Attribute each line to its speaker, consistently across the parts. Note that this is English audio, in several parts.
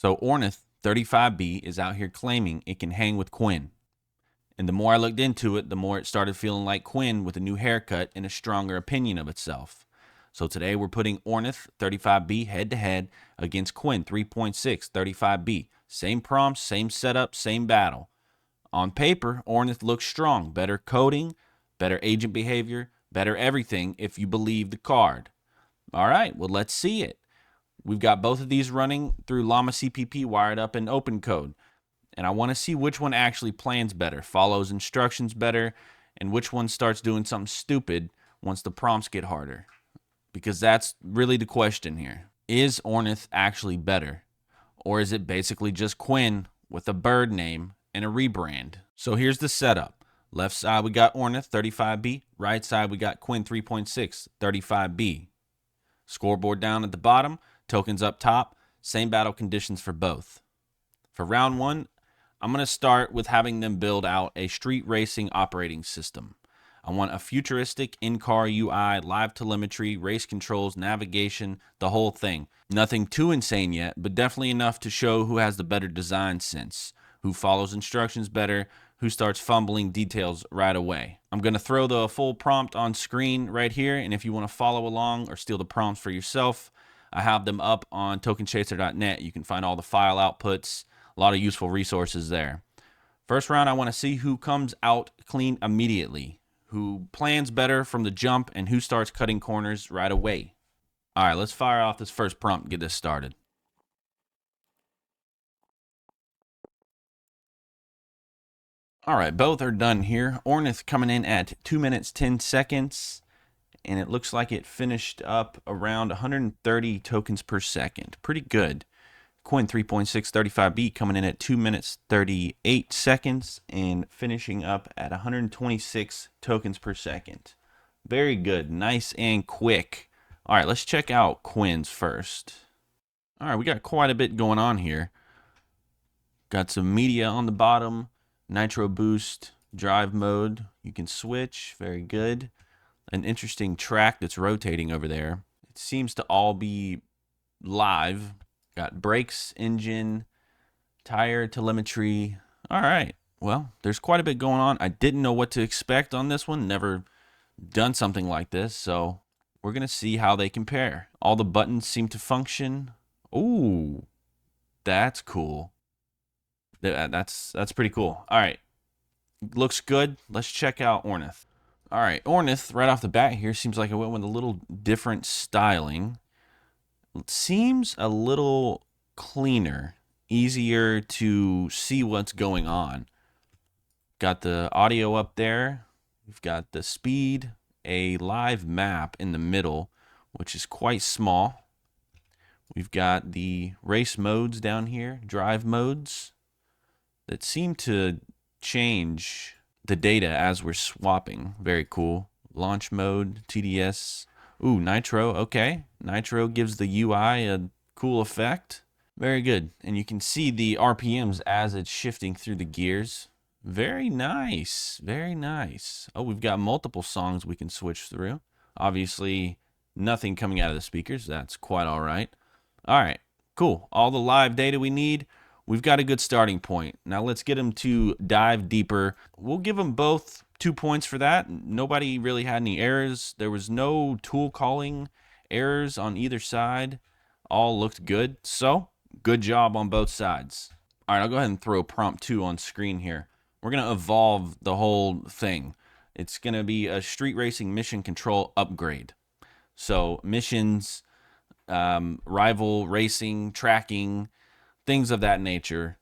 Speaker 1: So Ornith 35B is out here claiming it can hang with Qwen. And the more I looked into it, the more it started feeling like Qwen with a new haircut and a stronger opinion of itself. So today we're putting Ornith 35B head-to-head against Qwen 3.6 35B. Same prompts, same setup, same battle. On paper, Ornith looks strong. Better coding, better agent behavior, better everything if you believe the card. All right, well, let's see it. We've got both of these running through llama.cpp wired up in OpenCode. And I want to see which one actually plans better, follows instructions better, and which one starts doing something stupid once the prompts get harder. Because that's really the question here. Is Ornith actually better? Or is it basically just Qwen with a bird name and a rebrand? So here's the setup. Left side we got Ornith 35B. Right side we got Qwen 3.6 35B. Scoreboard down at the bottom. Tokens up top. Same battle conditions for both. For round one, I'm going to start with having them build out a street racing operating system. I want a futuristic in-car UI, live telemetry, race controls, navigation, the whole thing. Nothing too insane yet, but definitely enough to show who has the better design sense, who follows instructions better, who starts fumbling details right away. I'm going to throw the full prompt on screen right here, and if you want to follow along or steal the prompts for yourself, I have them up on tokenchaser.net. You can find all the file outputs, a lot of useful resources there. First round, I want to see who comes out clean immediately, who plans better from the jump, and who starts cutting corners right away. All right, let's fire off this first prompt and get this started. All right, both are done here. Ornith coming in at 2 minutes, 10 seconds, and it looks like it finished up around 130 tokens per second. Pretty good. Qwen 3.6 35B coming in at 2 minutes, 38 seconds, and finishing up at 126 tokens per second. Very good, nice and quick. All right, let's check out Qwen's first. All right, we got quite a bit going on here. Got some media on the bottom, nitro boost, drive mode. You can switch, very good. An interesting track that's rotating over there. It seems to all be live. Got brakes, engine, tire, telemetry. All right, well, there's quite a bit going on. I didn't know what to expect on this one. Never done something like this, so we're going to see how they compare. All the buttons seem to function. Ooh, that's cool. That's pretty cool. All right, looks good. Let's check out Ornith. All right, Ornith, right off the bat here, seems like it went with a little different styling. It seems a little cleaner, easier to see what's going on. Got the audio up there. We've got the speed, a live map in the middle, which is quite small. We've got the race modes down here, drive modes, that seem to change the data as we're swapping. Very cool. Launch mode, TDS. Ooh, nitro, okay. Nitro gives the UI a cool effect. Very good. And you can see the RPMs as it's shifting through the gears. Very nice, very nice. Oh, we've got multiple songs we can switch through. Obviously, nothing coming out of the speakers. That's quite all right. All right, cool. All the live data we need. We've got a good starting point. Now let's get them to dive deeper. We'll give them both 2 points for that. Nobody really had any errors. There was no tool calling errors on either side. All looked good. So, good job on both sides. All right, I'll go ahead and throw prompt 2 on screen here. We're going to evolve the whole thing. It's going to be a street racing mission control upgrade. So, missions, rival racing, tracking, things of that nature.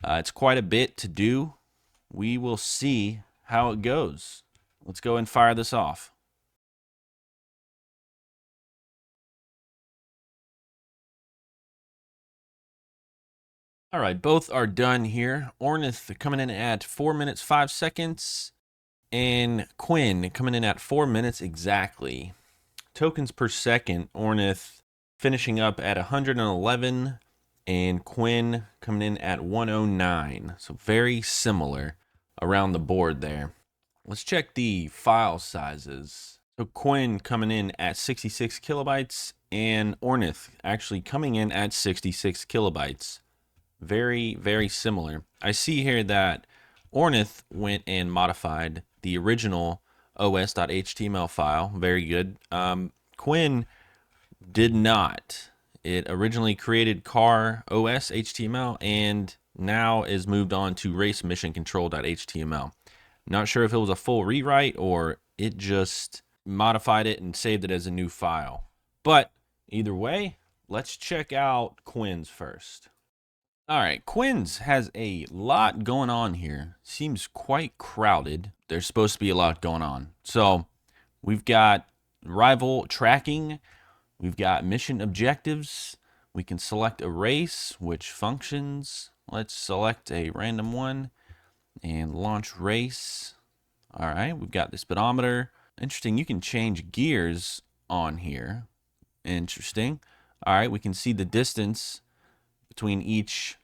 Speaker 1: It's quite a bit to do. We will see how it goes. Let's go and fire this off. All right, both are done here. Ornith coming in at 4 minutes 5 seconds, and Qwen coming in at 4 minutes exactly. Tokens per second, Ornith finishing up at 111, and Qwen coming in at 109. So very similar around the board there. Let's check the file sizes. So Qwen coming in at 66 kilobytes, and Ornith actually coming in at 66 kilobytes. very, very similar. I see here that Ornith went and modified the original os.html file. Very good. Qwen did not. It originally created car OS HTML and now is moved on to race mission control.html. Not sure if it was a full rewrite or it just modified it and saved it as a new file. But either way, let's check out Qwen's first. All right, Qwen's has a lot going on here. Seems quite crowded. There's supposed to be a lot going on. So we've got rival tracking. We've got mission objectives. We can select a race, which functions. Let's select a random one and launch race. All right, we've got the speedometer. Interesting, you can change gears on here. Interesting. All right, we can see the distance between each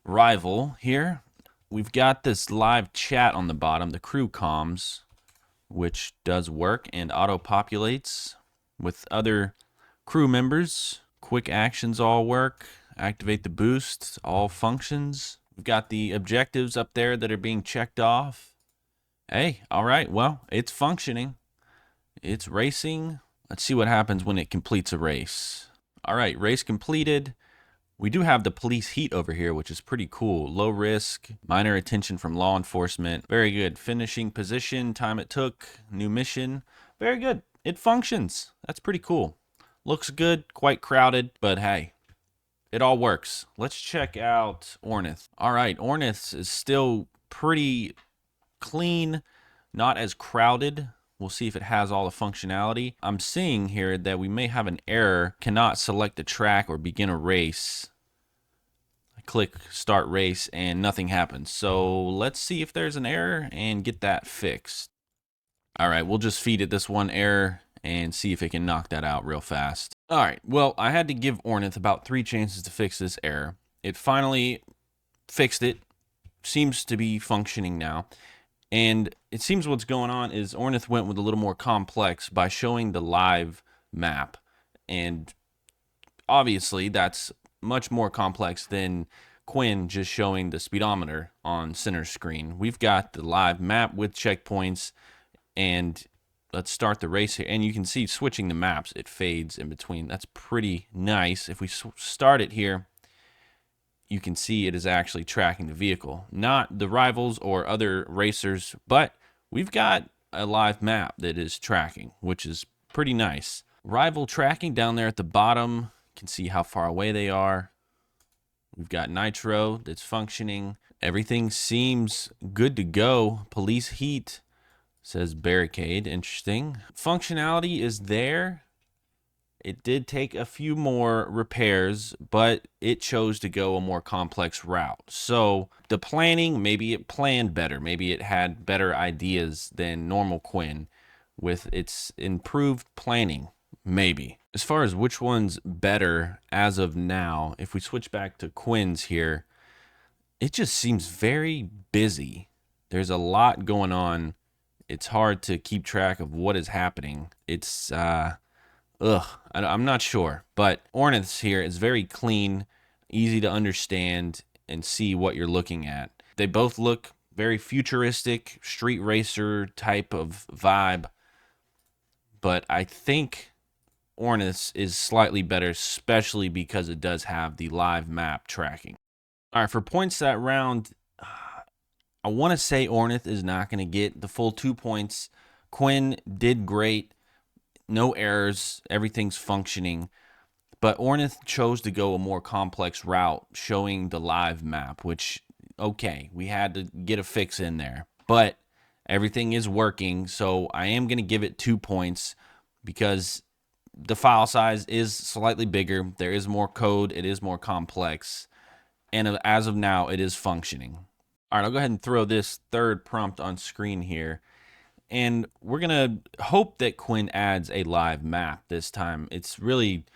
Speaker 1: rival here. We've got this live chat on the bottom, the crew comms, which does work and auto-populates with other crew members. Quick actions all work. Activate the boost, all functions. We've got the objectives up there that are being checked off. Hey, all right, well, it's functioning. It's racing. Let's see what happens when it completes a race. All right, race completed. We do have the police heat over here, which is pretty cool. Low risk, minor attention from law enforcement. Very good. Finishing position, time it took, new mission. Very good. It functions. That's pretty cool. Looks good, quite crowded, but hey, it all works. Let's check out Ornith. All right, Ornith is still pretty clean, not as crowded. We'll see if it has all the functionality. I'm seeing here that we may have an error. Cannot select a track or begin a race. I click start race and nothing happens. So let's see if there's an error and get that fixed. All right, we'll just feed it this one error and see if it can knock that out real fast. All right, well, I had to give Ornith about 3 chances to fix this error. It finally fixed it. Seems to be functioning now. And it seems what's going on is Ornith went with a little more complex by showing the live map. And obviously that's much more complex than Qwen just showing the speedometer on center screen. We've got the live map with checkpoints, and let's start the race here. And you can see switching the maps, it fades in between. That's pretty nice. If we start it here, you can see it is actually tracking the vehicle, not the rivals or other racers, but we've got a live map that is tracking, which is pretty nice. Rival tracking down there at the bottom, you can see how far away they are. We've got nitro that's functioning. Everything seems good to go. Police heat says barricade. Interesting. Functionality is there. It did take a few more repairs, but it chose to go a more complex route. So the planning, maybe it planned better. Maybe it had better ideas than normal Qwen with its improved planning, maybe. As far as which one's better as of now, if we switch back to Qwen's here, it just seems very busy. There's a lot going on. It's hard to keep track of what is happening. It's, I'm not sure, but Ornith's here is very clean, easy to understand and see what you're looking at. They both look very futuristic, street racer type of vibe, but I think Ornith's is slightly better, especially because it does have the live map tracking. All right, for points that round, I want to say Ornith is not going to get the full 2 points. Qwen did great. No errors, everything's functioning, but Ornith chose to go a more complex route, showing the live map, which, okay, we had to get a fix in there, but everything is working, so I am going to give it 2 points because the file size is slightly bigger, there is more code, it is more complex, and as of now, it is functioning. All right, I'll go ahead and throw this third prompt on screen here. And we're going to hope that Qwen adds a live map this time. It's really,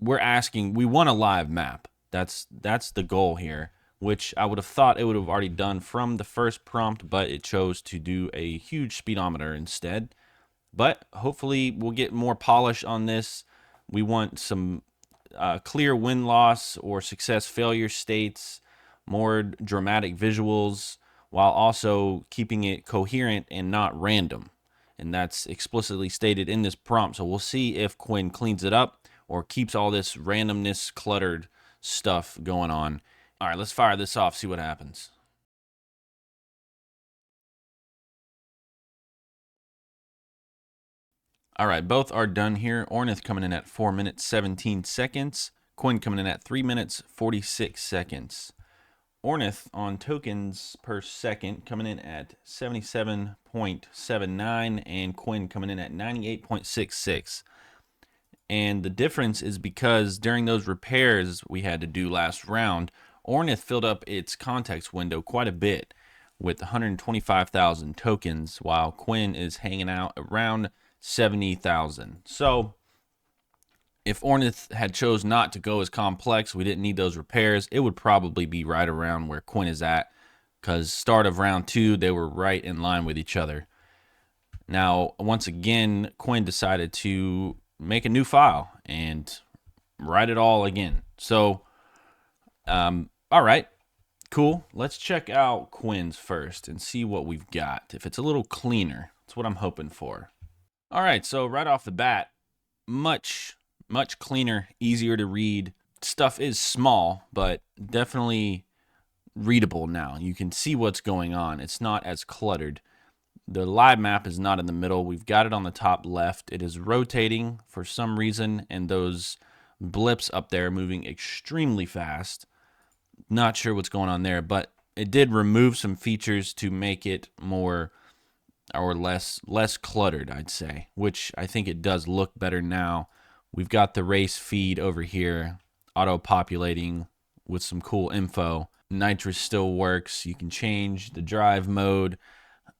Speaker 1: we want a live map. That's the goal here, which I would have thought it would have already done from the first prompt, but it chose to do a huge speedometer instead. But hopefully we'll get more polish on this. We want some clear win-loss or success failure states, more dramatic visuals, while also keeping it coherent and not random. And that's explicitly stated in this prompt. So we'll see if Qwen cleans it up or keeps all this randomness, cluttered stuff going on. All right, let's fire this off, see what happens. All right, both are done here. Ornith coming in at 4 minutes 17 seconds. Qwen coming in at 3 minutes 46 seconds. Ornith on tokens per second coming in at 77.79 and Qwen coming in at 98.66. And the difference is because during those repairs we had to do last round, Ornith filled up its context window quite a bit with 125,000 tokens, while Qwen is hanging out around 70,000. So if Ornith had chose not to go as complex, we didn't need those repairs, it would probably be right around where Qwen is at, because start of round 2, they were right in line with each other. Now, once again, Qwen decided to make a new file and write it all again. So, all right, cool. Let's check out Qwen's first and see what we've got. If it's a little cleaner, that's what I'm hoping for. All right, so right off the bat, much cleaner, easier to read. Stuff is small, but definitely readable now. You can see what's going on. It's not as cluttered. The live map is not in the middle. We've got it on the top left. It is rotating for some reason, and those blips up there moving extremely fast. Not sure what's going on there, but it did remove some features to make it more or less cluttered, I'd say, which I think it does look better now. We've got the race feed over here, auto-populating with some cool info. Nitrous still works. You can change the drive mode.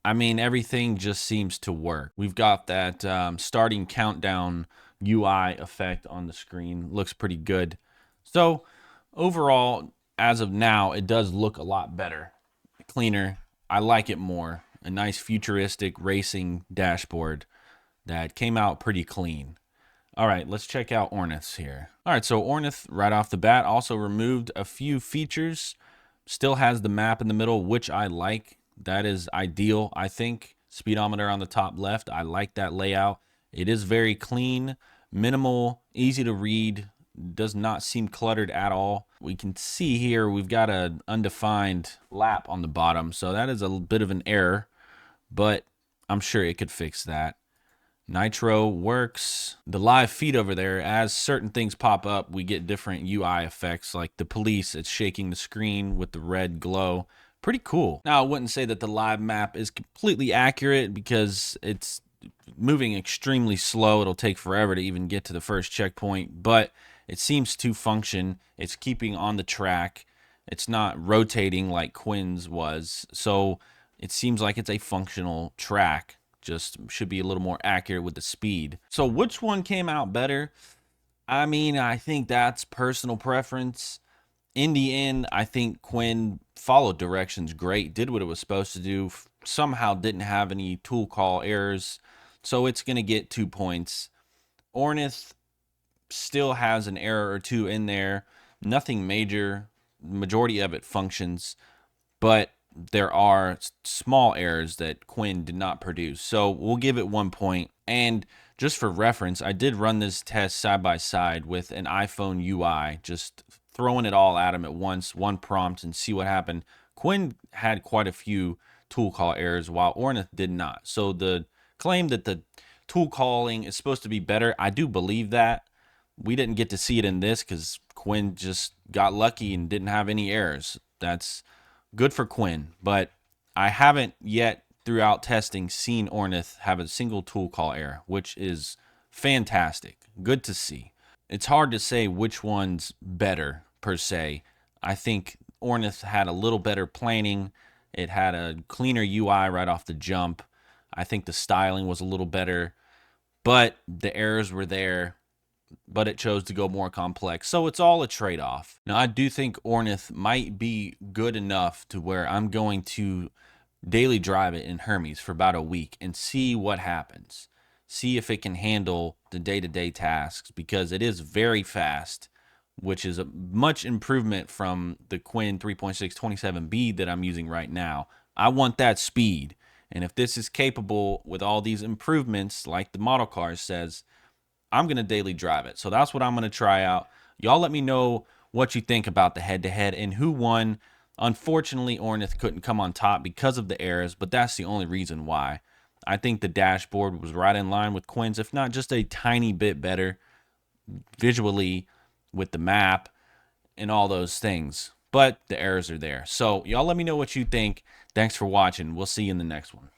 Speaker 1: I mean, everything just seems to work. We've got that starting countdown UI effect on the screen. Looks pretty good. So overall, as of now, it does look a lot better, cleaner. I like it more. A nice futuristic racing dashboard that came out pretty clean. All right, let's check out Ornith's here. All right, so Ornith right off the bat also removed a few features. Still has the map in the middle, which I like. That is ideal, I think. Speedometer on the top left, I like that layout. It is very clean, minimal, easy to read, does not seem cluttered at all. We can see here we've got an undefined lap on the bottom, so that is a bit of an error, but I'm sure it could fix that. Nitro works. The live feed over there, as certain things pop up, we get different UI effects, like the police, it's shaking the screen with the red glow. Pretty cool. Now, I wouldn't say that the live map is completely accurate because it's moving extremely slow. It'll take forever to even get to the first checkpoint, but it seems to function. It's keeping on the track. It's not rotating like Qwen's was, so it seems like it's a functional track. Just should be a little more accurate with the speed. So which one came out better? I mean, I think that's personal preference. In the end, I think Qwen followed directions great, did what it was supposed to do, somehow didn't have any tool call errors, so it's going to get 2 points. Ornith still has an error or two in there, nothing major, majority of it functions, but there are small errors that Qwen did not produce. So we'll give it 1 point. And just for reference, I did run this test side by side with an iPhone UI, just throwing it all at him at once, one prompt, and see what happened. Qwen had quite a few tool call errors, while Ornith did not. So the claim that the tool calling is supposed to be better, I do believe that. We didn't get to see it in this because Qwen just got lucky and didn't have any errors. That's good for Qwen, but I haven't yet throughout testing seen Ornith have a single tool call error, which is fantastic. Good to see. It's hard to say which one's better per se. I think Ornith had a little better planning. It had a cleaner UI right off the jump. I think the styling was a little better, but the errors were there. But it chose to go more complex. So it's all a trade-off. Now, I do think Ornith might be good enough to where I'm going to daily drive it in Hermes for about a week and see what happens. See if it can handle the day-to-day tasks, because it is very fast. which is a much improvement from the Qwen 3.6 37B that I'm using right now. I want that speed. And if this is capable with all these improvements, like the model car says, I'm going to daily drive it. So that's what I'm going to try out. Y'all let me know what you think about the head-to-head and who won. Unfortunately, Ornith couldn't come on top because of the errors, but that's the only reason why. I think the dashboard was right in line with Qwen's, if not just a tiny bit better visually with the map and all those things. But the errors are there. So y'all let me know what you think. Thanks for watching. We'll see you in the next one.